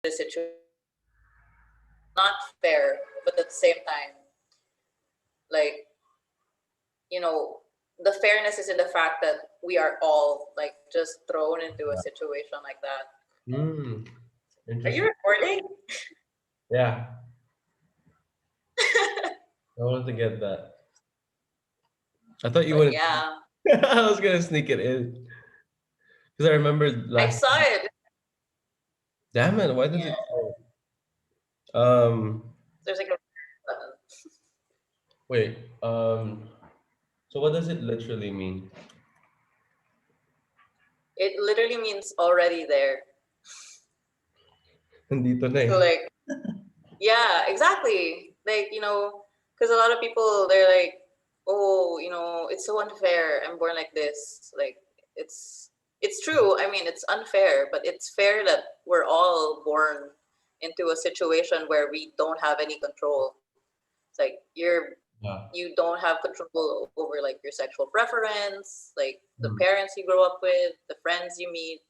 this situation not fair, but at the same time, like, you know, the fairness is in the fact that we are all like just thrown into a situation like that. Hmm. Are you Interesting. recording? Yeah, I wanted to get that. I thought you But would. yeah, I was gonna sneak it in because I remember I last. saw it. Damn it! Why does Yeah, it show? Um. there's like a button. Wait. So what does it literally mean? It literally means already there. Nandito na eh. So like, yeah, exactly. Like, because a lot of people they're like, oh, it's so unfair. I'm born like this. Like, it's it's true. I mean, it's unfair, but it's fair that we're all born into a situation where we don't have any control. It's like Yeah. you don't have control over like your sexual preference, like the Hmm. parents you grow up with, the friends you meet.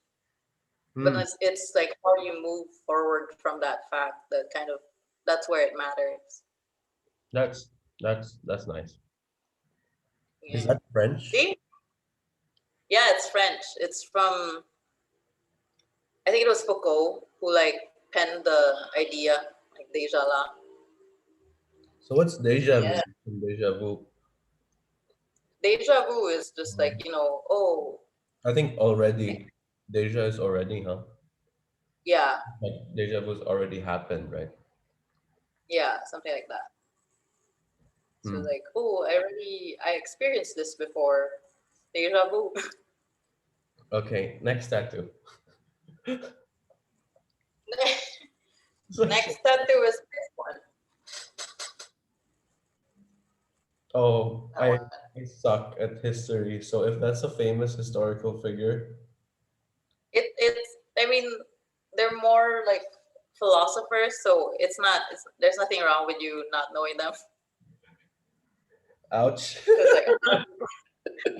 But Hmm. it's like how you move forward from that fact that kind of that's where it matters. That's that's nice. Is Yeah. that French? See? Yeah, it's French. It's from I think it was Foucault who like penned the idea, like Deja la. So what's deja Yeah. mean? From deja vu. Deja vu is just like, oh, I think already. Deja is already, huh? yeah, Like deja vu's already happened, right? yeah, something like that. So Hmm. like, oh, I experienced this before. Deja vu. Okay, next tattoo. Next tattoo is this one. Oh, That one. I suck at history. So if that's a famous historical figure, It's I mean they're more like philosophers, so there's nothing wrong with you not knowing them. ouch. Because like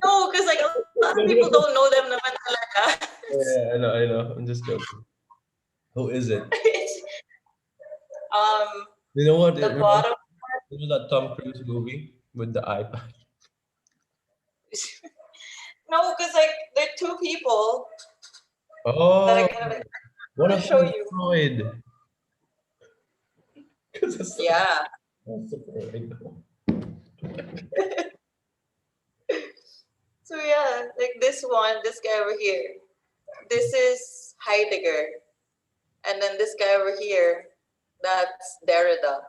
no, because like a lot of people don't know them naman talaga. Yeah, I know. I'm just joking. Who is it? um, You know what? It the reminds bottom me of that Tom Cruise movie with the iPad. no, because like there are two people that I Oh, kind of like one want of to them show is you. Freud. Because it's so Yeah. Freud. So yeah, like this one, this guy over here. This is Heidegger, and then this guy over here, that's Derrida.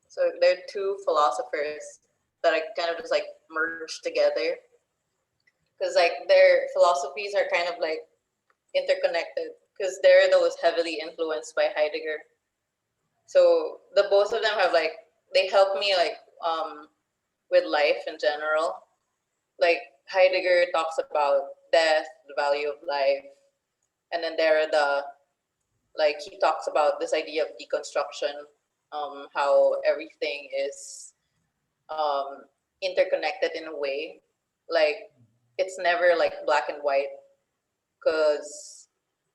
So they're two philosophers that I kind of just like merged together because like their philosophies are kind of like interconnected because Derrida was heavily influenced by Heidegger. So the both of them have like they help me like with life in general. Like Heidegger talks about death, the value of life, and then Derrida like he talks about this idea of deconstruction, how everything is um, interconnected in a way. Like it's never like black and white because,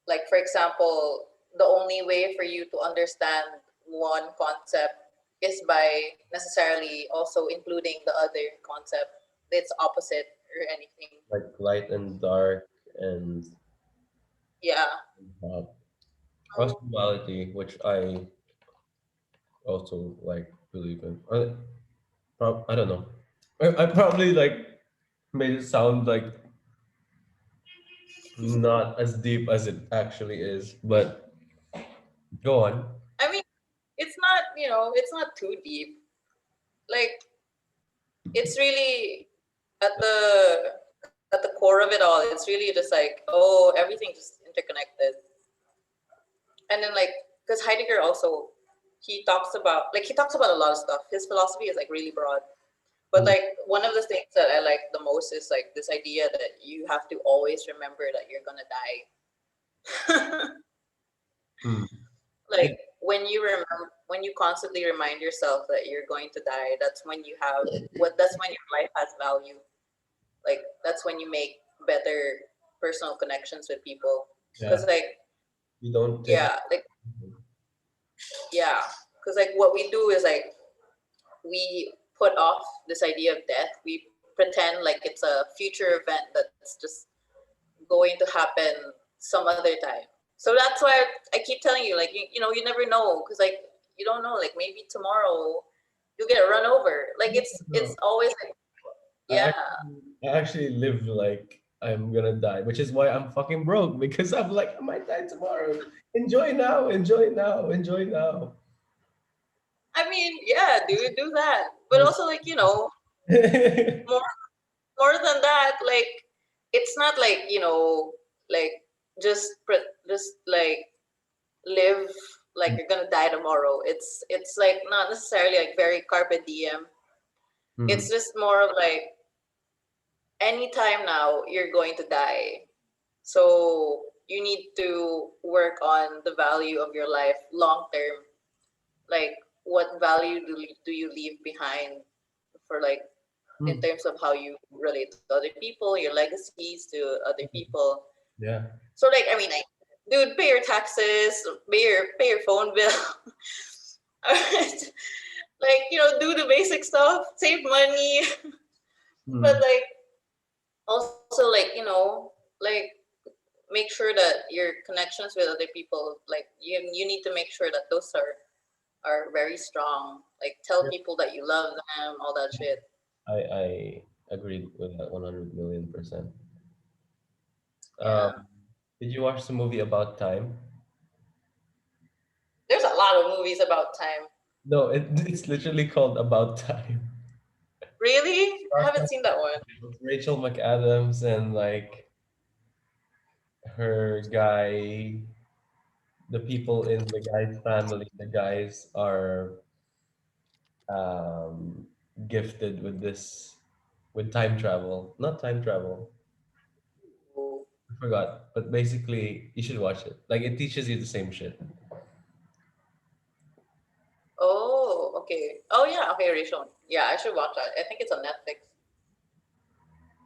like for example, the only way for you to understand one concept is by necessarily also including the other concept. It's opposite or anything. Like light and dark and Yeah. uh, cosmology, which I also like believe in. I don't know. I probably like made it sound like not as deep as it actually is, but go on. I mean, it's not it's not too deep. Like it's really at the core of it all. It's really just like oh everything just interconnected. And then like because Heidegger also he talks about a lot of stuff. His philosophy is like really broad. But Mm, like one of the things that I like the most is like this idea that you have to always remember that you're gonna die. mm. Like when you constantly remind yourself that you're going to die, that's when your life has value. Like that's when you make better personal connections with people. Yeah, Because like you don't take yeah, like Yeah, because like what we do is like we put off this idea of death. We pretend like it's a future event that's just going to happen some other time. So that's why I keep telling you, like you know, you never know, because like you don't know, like maybe tomorrow you'll get run over. Like it's No, always like I yeah. actually, I actually live like I'm gonna die, which is why I'm fucking broke because I'm like I might die tomorrow. Enjoy now, enjoy now, enjoy now. I mean, yeah, do that, but also like you know, more more than that, like it's not like you know, like just like live like you're gonna die tomorrow. It's like not necessarily like very carpe diem. It's Mhm. just more of like anytime now you're going to die. So you need to work on the value of your life long term. Like what value do you leave behind for like in Mm. terms of how you relate to other people, your legacies to other people. Yeah. So like I mean like dude, pay your taxes, pay your phone bill. Like, you know, do the basic stuff, save money, but Mm. like also like, you know, like make sure that your connections with other people, like you need to make sure that those are very strong. Like tell Yeah. people that you love them, all that shit. I agree with that 100 million%. Yeah. Um, did you watch the movie About Time? There's a lot of movies about time. No, it's literally called About Time. Really? I About haven't Time seen that one. with Rachel McAdams and like her guy, the people in the guy's family. The guys are um, gifted with this, with time travel. Not time travel. Ooh. I forgot. But basically, you should watch it. Like it teaches you the same shit. Oh, okay. Oh yeah, okay, Rachel. Yeah, I should watch that. I think it's on Netflix.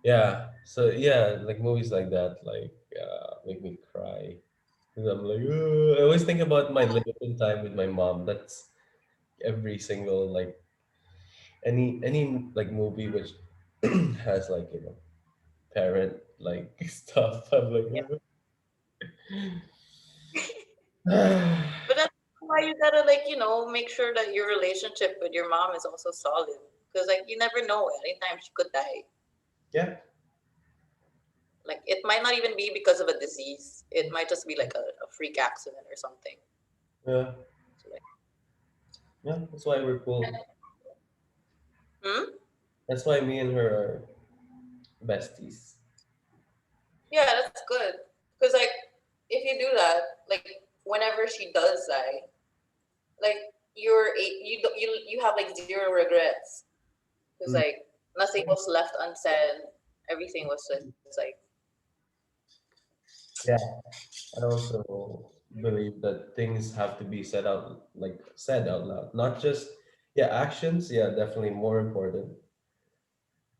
Yeah. So yeah, like movies like that, like make me cry. 'Cause I'm like, "Ugh." I always think about my limited time with my mom. That's every single like any like movie which has like parent like stuff. I'm like, Yeah. "Ugh." But that's why you gotta like, you know, make sure that your relationship with your mom is also solid. Because like you never know, anytime she could die. Yeah, Like it might not even be because of a disease. It might just be like a freak accident or something. yeah, So like, yeah. That's why we're cool. hmm? That's why me and her are besties. Yeah, that's good. Because like if you do that, like whenever she does die, like you have like zero regrets. Because Mm. like nothing was left unsaid. Everything was just like Yeah, I also believe that things have to be said out loud, not just yeah actions. Yeah, definitely more important.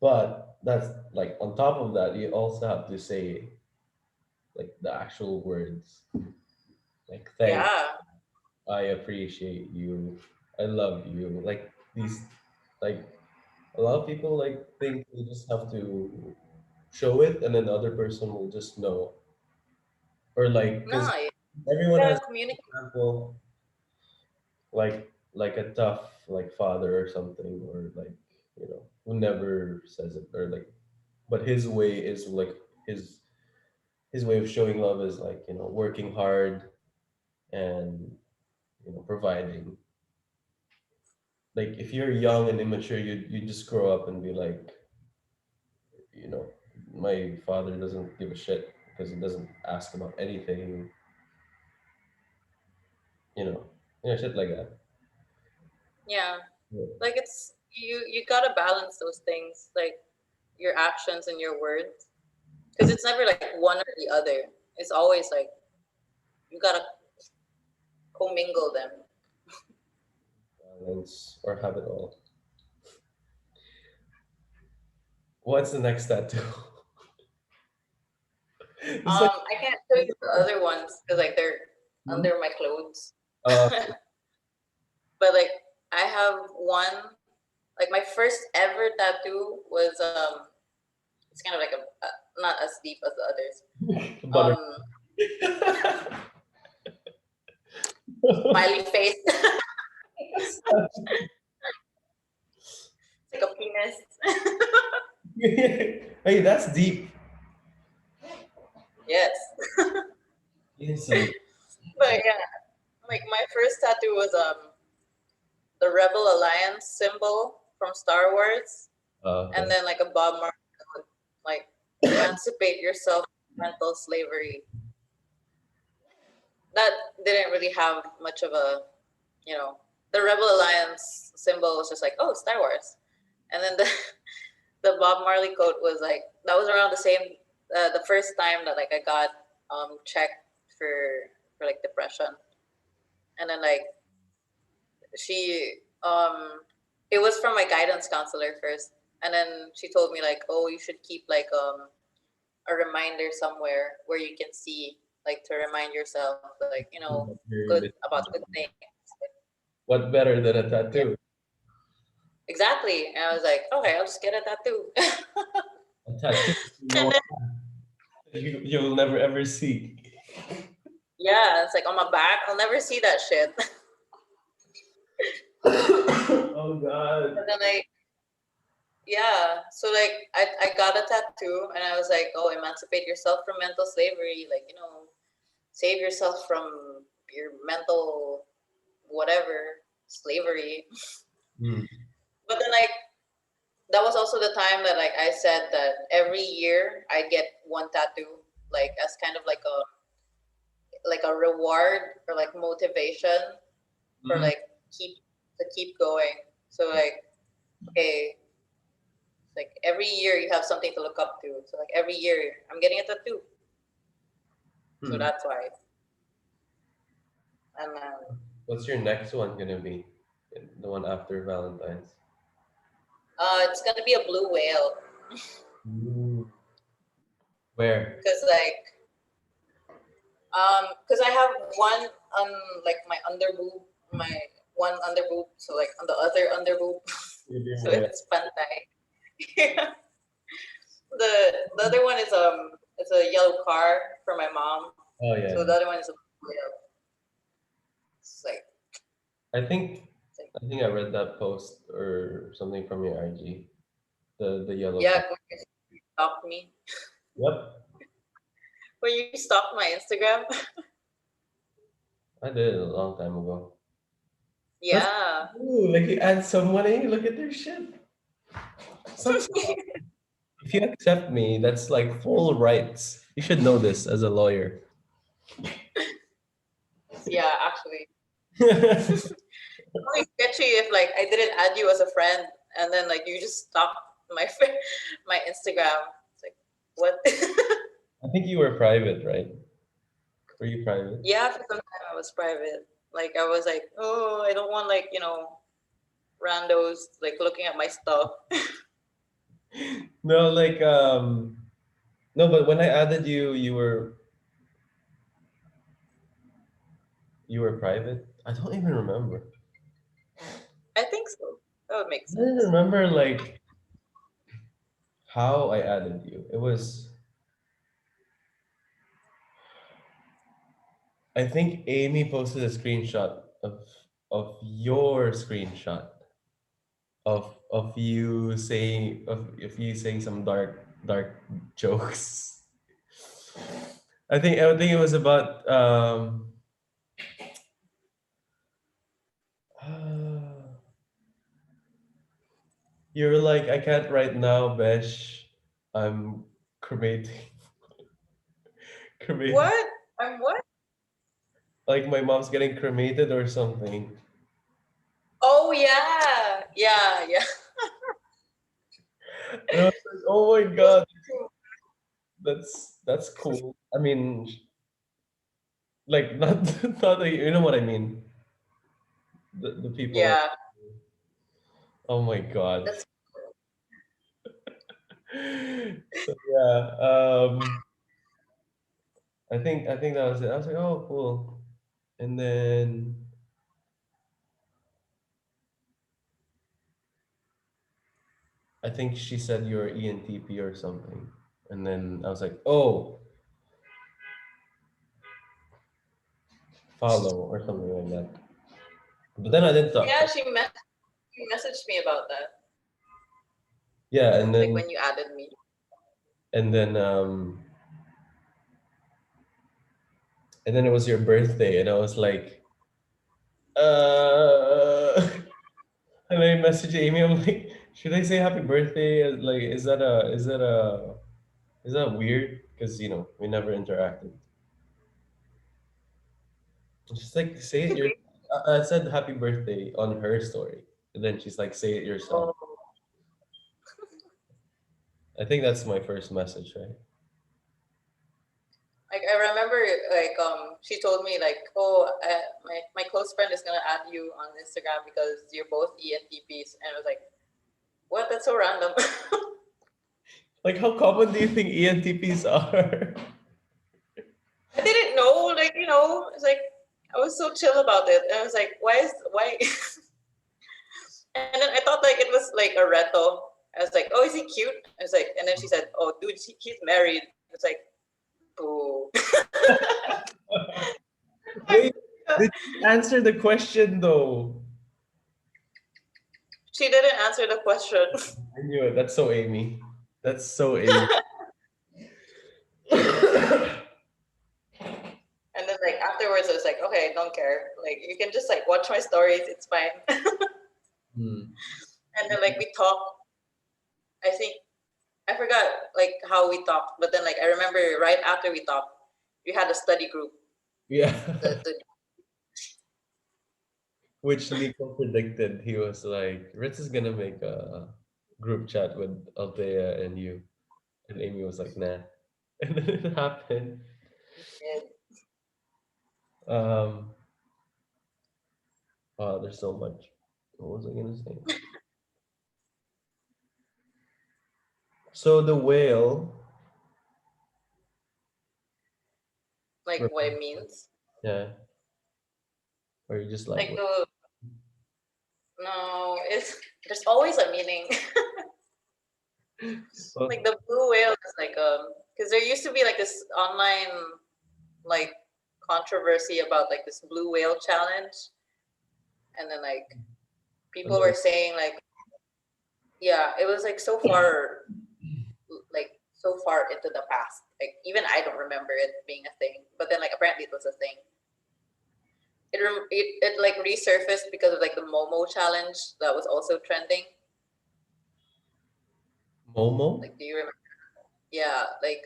But that's like on top of that, you also have to say like the actual words, like thank, yeah, I appreciate you, I love you. Like these, like a lot of people like think you just have to show it, and then the other person will just know, or like no, because you everyone has, gotta communicate. for example, like a tough like father or something, or like who never says it, or like, but his way is like his his way of showing love is like working hard and providing. Like if you're young and immature, you just grow up and be like, you know my father doesn't give a shit because he doesn't ask about anything, you know shit like that. Yeah, Yeah. like it's you gotta balance those things, like your actions and your words, because it's never like one or the other. It's always like you gotta commingle them. Balance or have it all. What's the next tattoo? It's like I can't show you the other ones because like they're hmm? under my clothes. uh But like I have one, like my first ever tattoo was it's kind of like a not as deep as the others. Butter. Smiley face. It's like a penis. Hey, that's deep. Yes. Yes. But yeah, like my first tattoo was the Rebel Alliance symbol from Star Wars, and Okay. then like a Bob Marley quote, like emancipate yourself from mental slavery. That didn't really have much of a, you know, the Rebel Alliance symbol was just like, oh, Star Wars, and then the the Bob Marley quote was like that was around the same the first time that like I got checked for like depression, and then like she it was from my guidance counselor first, and then she told me like, oh, you should keep like a reminder somewhere where you can see, like, to remind yourself, like, you know, good about good things. What better than a Yeah, tattoo? exactly. And I was like, okay, I'll just get a tattoo. A tattoo And no then you'll never ever see. yeah, it's like on my back. I'll never see that shit. Oh God. And then like yeah, so like I got a tattoo and I was like, oh, emancipate yourself from mental slavery, like, you know, save yourself from your mental whatever slavery. Hmm. But then like that was also the time that like I said that every year I get one tattoo, like as kind of like a reward or like motivation for Mm. like keep to keep going. So like okay, like every year you have something to look up to. So like every year I'm getting a tattoo. So Hmm. that's why. And What's your next one gonna be? The one after Valentine's. it's gonna be a blue whale Ooh. Where? because like because I have one on like my under boob, my one under boob, so like on the other under boob, Maybe so where? it's pantay. Yeah. The other one is it's a yellow car for my mom. Oh So yeah. the other one is a yeah, it's like I think it's like I think I read that post or something from your IG. The yellow yeah, car. when you stalked me. Yep. When you stalked my Instagram. I did it a long time ago. That's Yeah. ooh, like you add someone and you look at their shit. Some if you accept me, that's like full rights. You should know this as a lawyer. Yeah, actually. Only sketchy if like I didn't add you as a friend and then like you just stalked my my Instagram. It's like what? I think you were private, right? Were you private? Yeah, for some time I was private. Like I was like, oh, I don't want like, you know, randos like looking at my stuff. No, like no, but when I added you, you were private. I don't even remember. I think so. That would make I don't sense. remember like how I added you. It was I think Amy posted a screenshot of your screenshot of you saying of you saying some dark jokes. I think it was about you were like, I can't right now, Besh. I'm cremating cremating. What? I'm what? Like my mom's getting cremated or something. Oh yeah. Yeah, yeah. And I was like, oh my Those god, are true. that's cool. I mean, like not not like, you know what I mean. The people are Yeah. oh my god. That's So yeah, I think that was it. I was like, oh cool. And then I think she said you're ENTP or something, and then I was like, oh, follow or something like that. But then I didn't talk. Yeah, she messaged me about that, Yeah, like when you added me. and then and then it was your birthday, and I was like, uh, and I messaged Amy. I'm like, should I say happy birthday? Like, is that weird? Because we never interacted. She's like, say it your. I said happy birthday on her story, and then she's like, say it yourself. Oh, I think that's my first message, right? like I remember, like she told me like, oh, my close friend is gonna add you on Instagram because you're both ENTPs, and I was like, what? That's so random. Like, how common do you think ENTPs are? I didn't know, like it's like I was so chill about it, and I was like, why? And then I thought like it was like a reto. I was like, oh, is he cute? I was like, and then she said, oh, dude, he's married. I was like, boo. Wait, did you answer the question though? She didn't answer the question. I knew it. That's so Amy. That's so Amy. And then like afterwards, I was like, okay, I don't care. Like you can just like watch my stories. It's fine. Hmm. And then like we talked. I think I forgot like how we talked, but then like I remember right after we talked, we had a study group. Yeah. The Which Nico predicted. He was like, Ritz is gonna make a group chat with Althea and you. And Amy was like, nah. And then it happened. Um, oh, there's so much. What was I gonna say? So the whale, like what it means. yeah, or you just like, Like the no, it's there's always a meaning. well, Like the blue whale is like because there used to be like this online like controversy about like this blue whale challenge, and then like and people then, were saying like yeah, it was like so far into the past. Like even I don't remember it being a thing, but then like apparently it was a thing. It like resurfaced because of like the Momo challenge that was also trending. Momo? Like, do you remember? Yeah, like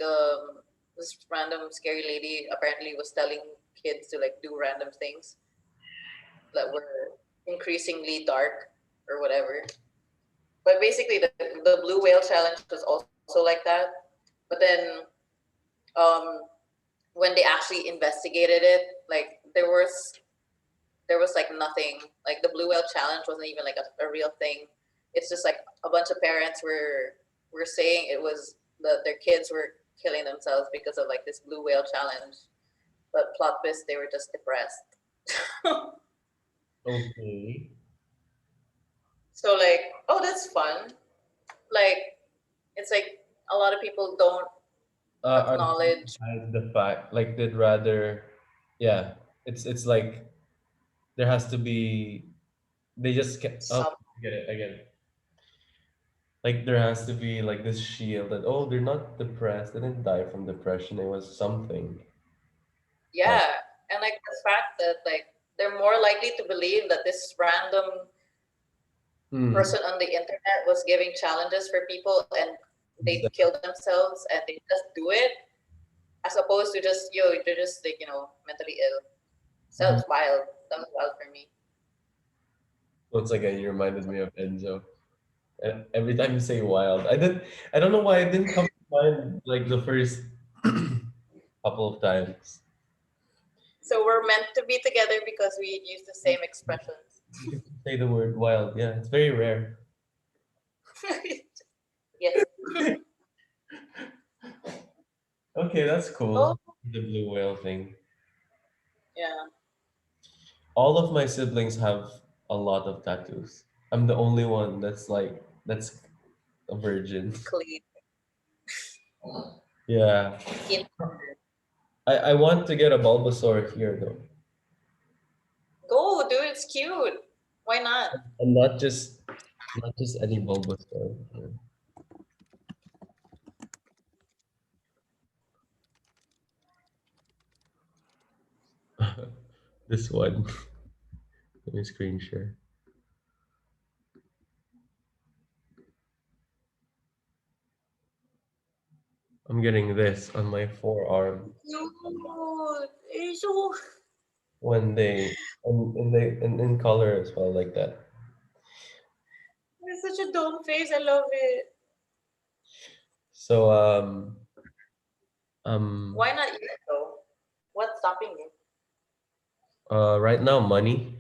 this random scary lady apparently was telling kids to like do random things that were increasingly dark or whatever. But basically, the blue whale challenge was also like that. But then um, when they actually investigated it, like there was like nothing. Like the blue whale challenge wasn't even like a real thing. It's just like a bunch of parents were saying it was their kids were killing themselves because of like this blue whale challenge. But plot twist, they were just depressed. Okay. So like, oh, that's fun. Like it's like a lot of people don't Are acknowledge hide the fact, like they'd rather, yeah, it's like there has to be, they just get, oh, some. I get it. Like there has to be like this shield that, oh, they're not depressed, they didn't die from depression, it was something. Like, Yeah, and like the fact that like they're more likely to believe that this random hmm, person on the internet was giving challenges for people and they instead- kill themselves and they just do it as opposed to just they're just like mentally ill. So that Mhm. was wild. That was wild for me. Once again, you reminded me of Enzo. And every time you say wild, I don't know why it didn't come to mind like the first couple of times. So we're meant to be together because we use the same expressions. You can say the word wild. Yeah, it's very rare. Yes. Okay, that's Oh cool. The blue whale thing. yeah. All of my siblings have a lot of tattoos. I'm the only one that's like a virgin. Clean Yeah. skin. I want to get a Bulbasaur here though. Go, dude. It's cute. Why not? And not just any Bulbasaur. This one. Let me screen share. I'm getting this on my forearm Cute. It's so. when in color as well like that. It's such a dumb face. I love it. So um Why not you though? What's stopping you? right now money,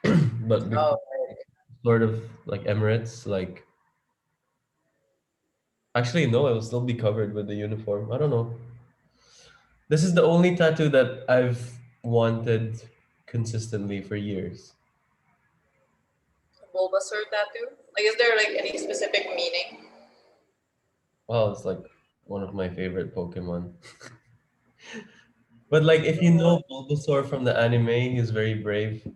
but Oh, before sort of like Emirates, like actually no, it will still be covered with the uniform. I don't know. This is the only tattoo that I've wanted consistently for years. Bulbasaur tattoo. Like, is there like any specific meaning? Well, it's like one of my favorite Pokemon. But like if you know Bulbasaur from the anime, he's very brave.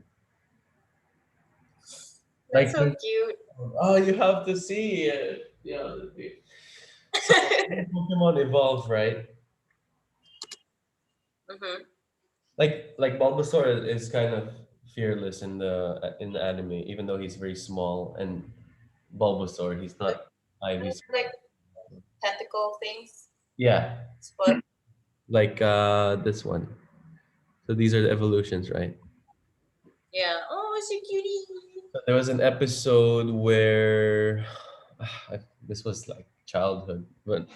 That's Like so cute. oh, you have to see it. Yeah. So when Pokemon evolve, right? Mm-hmm. Like Bulbasaur is kind of fearless in the anime, even though he's very small. And Bulbasaur, he's Like, not Ivy's. like tentacle things. Yeah, But like this one. So these are the evolutions, right? yeah. Oh, it's a cutie. So there was an episode where this was like childhood, but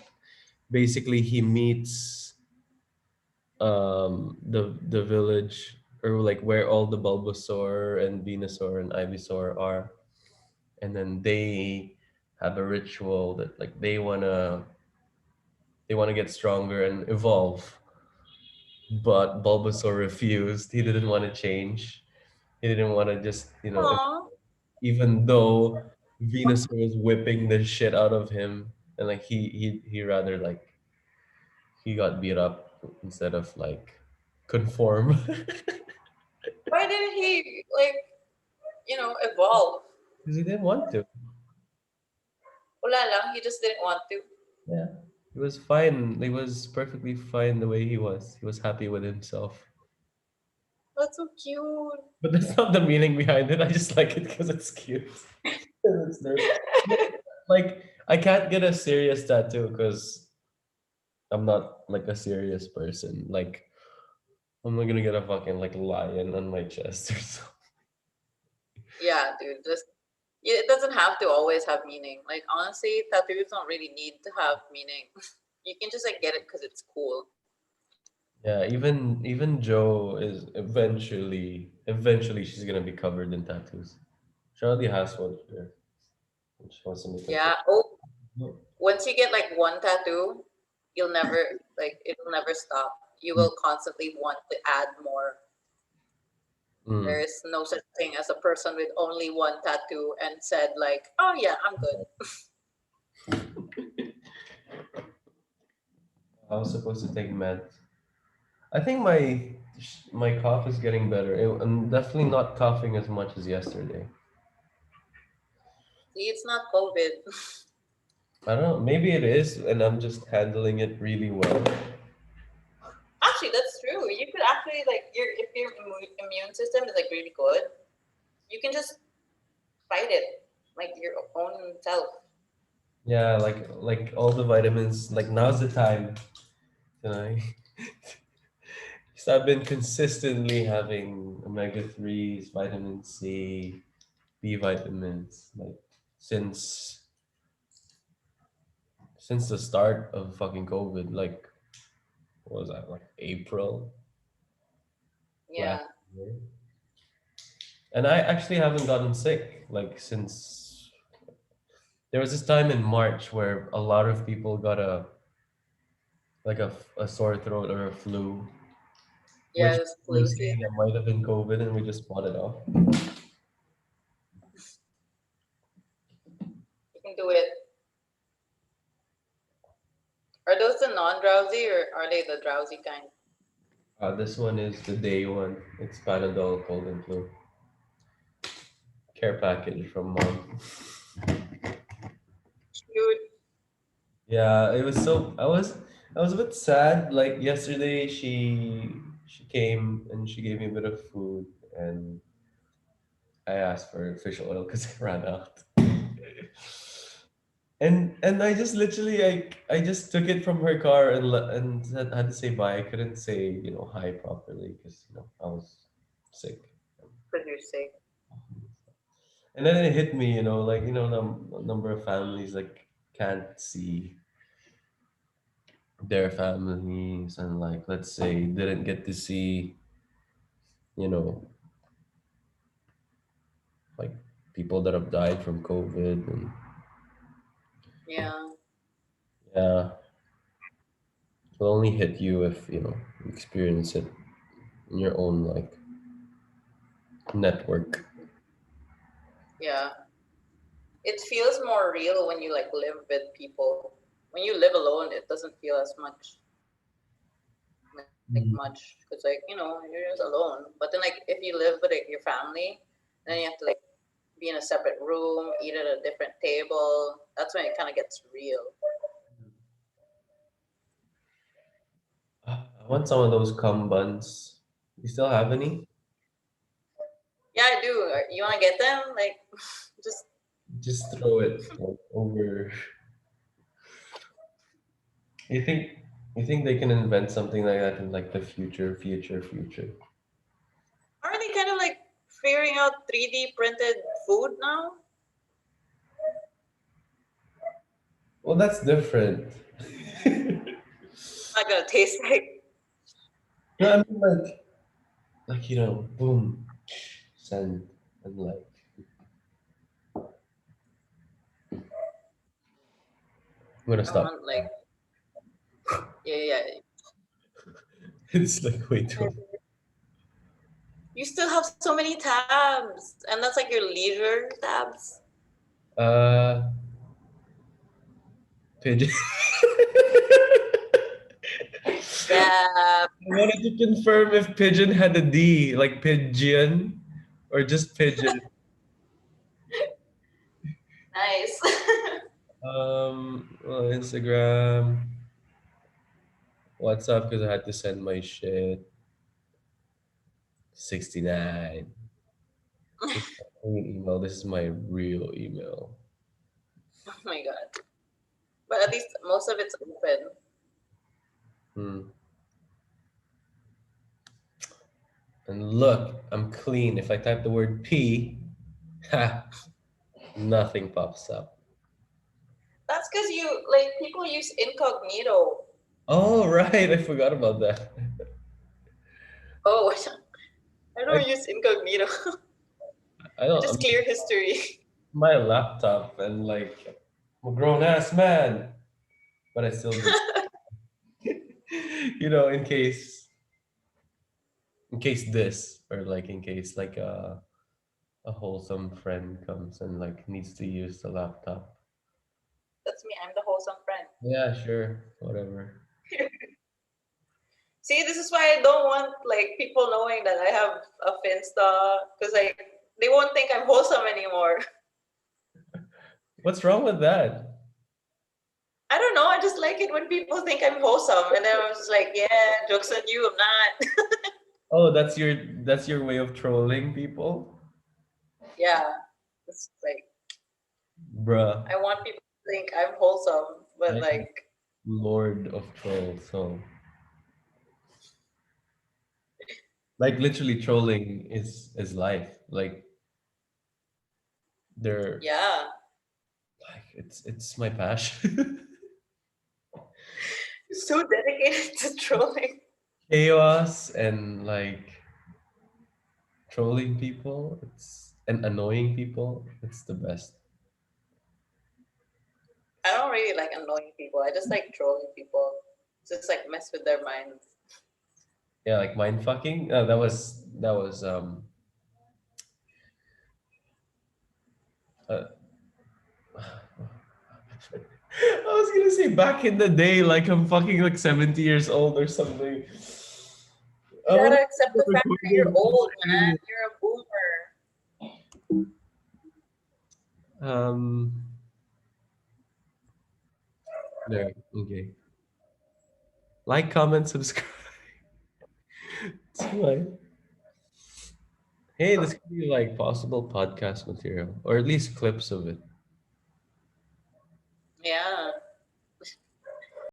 basically he meets the village or like where all the Bulbasaur and Venusaur and Ivysaur are, and then they have a ritual that like they wanna get stronger and evolve, but Bulbasaur refused. He didn't want to change. He didn't want to just Aw. even though Venusaur was whipping the shit out of him, and like he rather like he got beat up instead of like conform. Why didn't he like evolve? Because he didn't want to. Wala lang. He just didn't want to. Yeah. He was fine. He was perfectly fine the way he was. He was happy with himself. That's so cute. But that's not the meaning behind it. I just like it because it's cute. 'Cause it's nerd. Like I can't get a serious tattoo because I'm not like a serious person. Like I'm not gonna get a fucking like lion on my chest or something. Yeah, dude. Just it doesn't have to always have meaning. Like honestly, tattoos don't really need to have meaning. You can just like get it because it's cool. Yeah, even Joe is eventually she's gonna be covered in tattoos. She already has one here. And she wants to make a Yeah. third. Oh, once you get like one tattoo, you'll never it'll never stop. You Mm. will constantly want to add more. There Mm. is no such thing as a person with only one tattoo and said like, "Oh yeah, I'm good." I was supposed to take meds. I think my cough is getting better. I'm definitely not coughing as much as yesterday. See, it's not COVID. I don't know. Maybe it is, and I'm just handling it really well. Actually, that's true. You could actually like your if your immune system is like really good, you can just fight it like your own self. Yeah, like all the vitamins. Like now's the time. Can I? So I've been consistently having omega threes, vitamin C, B vitamins, like since since the start of fucking COVID. Like what was that? Like April last Yeah. year. And I actually haven't gotten sick like since there was this time in March where a lot of people got a sore throat or a flu, Yeah, which it's we're flu season. saying it might have been COVID and we just fought it off. You can do it. Are those the non-drowsy or are they the drowsy kind? This one is the day one. It's Panadol cold and flu care package from mom. Cute. Yeah, it was so I was a bit sad. Like yesterday, she came and she gave me a bit of food, and I asked for fish oil because I ran out. And I just literally I just took it from her car and had to say bye. I couldn't say hi properly because I was sick. Because you're sick. And then it hit me, like a number of families like can't see their families, and like let's say didn't get to see you know like people that have died from COVID. And Yeah. yeah, it will only hit you if you experience it in your own like network. Yeah. It feels more real when you like live with people. When you live alone, it doesn't feel as much Mhm. because you're just alone. But then like if you live with like, your family, then you have to like be in a separate room, eat at a different table. That's when it kind of gets real. I want some of those cum buns. You still have any? Yeah, I do. You want to get them? Like, just Just throw it like, over. You think you think they can invent something like that in like the future? are they kind of like figuring out 3D printed food now? Well, that's different. Not gonna taste like. No, I mean like boom, send, and like I'm gonna I stop. want like, yeah, yeah. It's like way too. You still have so many tabs, and that's like your leisure tabs. Uh, pigeon. Yeah, I wanted to confirm if pigeon had a D, like pigeon, or just pigeon. nice. Well, Instagram, WhatsApp, because I had to send my shit. 69. This is not my email. This is my real email. Oh my god! But at least most of it's open. Hmm. And look, I'm clean. If I type the word P, ha, nothing pops up. That's because you like people use incognito. Oh, right. I forgot about that. Oh, I I, don't use incognito. I I don't, just clear history. my laptop and like I'm a grown ass man, but I still do. In case this, or like in case like a wholesome friend comes and like needs to use the laptop. That's me. I'm the wholesome friend. Yeah, sure, whatever. See, this is why I don't want like people knowing that I have a Finsta because like they won't think I'm wholesome anymore. What's wrong with that? I don't know. I just like it when people think I'm wholesome, and then I was just like, yeah, jokes on you. I'm not. Oh, that's your way of trolling people, Yeah, it's like bruh. I want people to think I'm wholesome, but I am like Lord of trolls, so like literally trolling is life. Like they're yeah, like it's my passion. so dedicated to trolling. Chaos and like trolling people, it's and annoying people. It's the best. I don't really like annoying people. I just like trolling people. Just like mess with their minds. Yeah, like mind fucking. That was uh, I was gonna say back in the day, like I'm fucking like 70 years old or something. You I want gotta to accept the fact that you're recording. old, man. You're a boomer. Um, there. Okay. Like, comment, subscribe. It's fine. Hey, this could be like possible podcast material, or at least clips of it. Yeah.